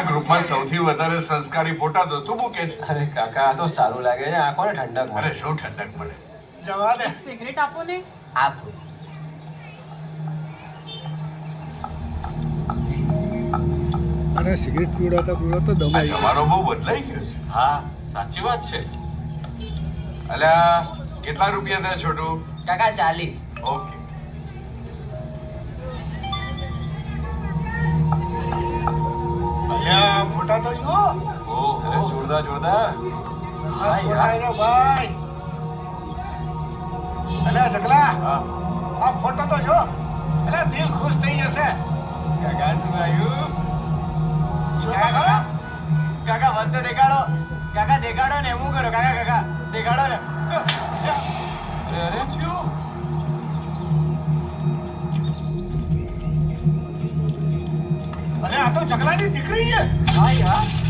ગ્રુપમાં સૌથી વધારે સંસ્કારી ફોટા તો તું મૂકે છે. અરે કાકા આ તો સારું લાગે છે, આંખોને ઠંડક મળે. અરે શું ઠંડક મળે. જવા દે. સિગરેટ આપો ને. આપો. અને સિગરેટ પીવડાવતા આ દમાઈ જમાનો બહુ બદલાઈ ગયો છે. હા સાચી વાત છે. અલ્યા કેટલા રૂપિયા થયા છોટુ? કાકા 40. ઓકે. અલ્યા ફોટા તો જો. અરે જોરદાર જોરદાર. હા યાર. ફોટા જો ભાઈ. અલ્યા ચકલા હા આ ફોટો તો જો. અલ્યા દિલ ખુશ થઈ જશે. કાકા શું આવ્યું? જોતા ખરા? કાકા વન તો દેખાડો. કાકા દેખાડો ને એમ કરો. કાકા કાકા દેખાડો ને. અરે અરે થયું. અરે આ તો ચકલાની દીકરી છે. હા યાર.